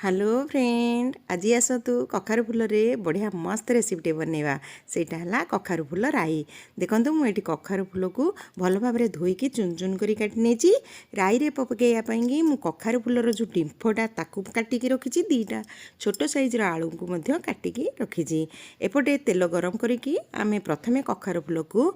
Hello friend, आज आसतु कखारु फूल रे बढ़िया मस्त रेसिपीटे बनवा सेटा है कखारु फूल राई। देखो मुझे कखारु फूल को भल भाव धोईकी चुन चुन कर काटी राई रे पकईवाई मु कखारु फूलर जो डिम्फटा ताकू काटिकी रखी दीटा छोट साइज आलू को काटिकी रखी। एपटे तेल गरम करिकी आमे प्रथमे कखारु फूल को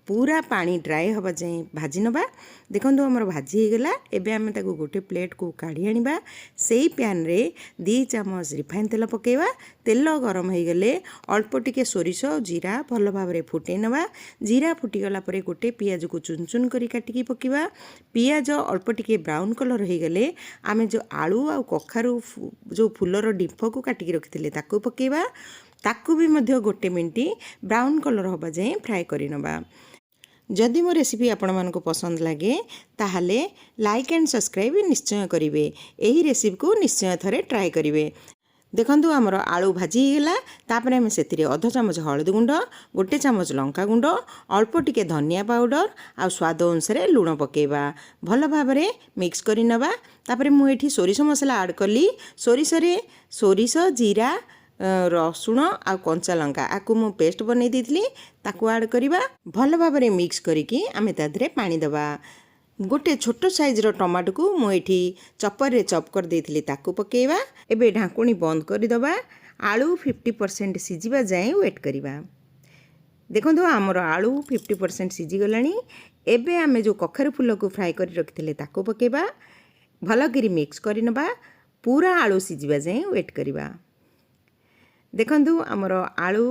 पूरा पानी ड्राए हवा जाए भाजी नवा। देखो आमर भाजी होगला। एबे आमे ताकू गोटे प्लेट को काढ़ी आनिबा। सेई पैन रे 2 चामच रिफाइन तेल पकेवा। तेल गरम हो गले अल्प टिके सोरिष और जीरा भल भाव में फुटे नवा। जीरा फुटीगला परे गोटे पियाज को चुन चुन करी काटिकी पकेवा। पियाज अल्प टिके ब्राउन कलर हो गले आमे जो आलू आ कखारु जो फूलर डिम्फ को काटिकी रखिथिले ताकू पकेवा। ताकू भी मध्य गोटे मिनट ब्राउन कलर हवा जाए फ्राए करी नवा। जदि मो रेसिपी आपण मानको पसंद लगे ताहले लाइक एंड सब्सक्राइब निश्चय करेंगे। यही रेसिपी को निश्चय थरे ट्राए करेंगे। देखंतु आमर आलू भाजी होगा। तापर आम से अध चामच हलदी गुंड, गोटे चामच लंका गुंड, अल्प टिके धनिया पाउडर आ स्वाद अनुसार लुण पकेबा। भल भाव में मिक्स करी नवा। तापर मुझे सोरिष मसला ऐड कली। सोरिष जीरा रसुण आ कंचा लंका आपको मु पेस्ट बनै देथिली ताकू ऐड करिबा। भल भाव में मिक्स करिकी आमे ता धरे पानी दबा। गोटे छोट साइज रो टमाटो को मु एठी चॉपर रे चॉप कर देथिली ताकू पकेवा। एबे ढाकुणी बंद करि दबा। आलू 50% सिजिबा जाए वेट करिबा। देखंतु हमर आलू 50% सिजी गलानी। एबे आमे जो कखारु फूल को फ्राई कर रखिथिले ताकू पकेबा। भल करी मिक्स करि नबा। पूरा आलू सिजिबा जाए वेट करिबा। देखंतु आमर आलू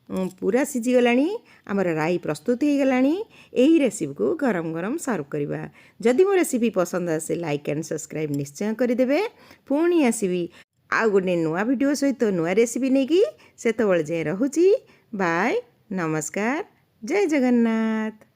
पूरा सिजिगलानी। आमर राई प्रस्तुत हो गलानी। यही रेसिपी को गरम गरम सर्व करिबा। जदि मो रेसिपी पसंद आसे लाइक एंड सब्सक्राइब निश्चय करदेवे। पुणी आसबि आउ गोटे नुआ वीडियो सहित नुआ रेसिपी नेकी। सेतबेले जाए रहुची। बाय, नमस्कार, जय जगन्नाथ।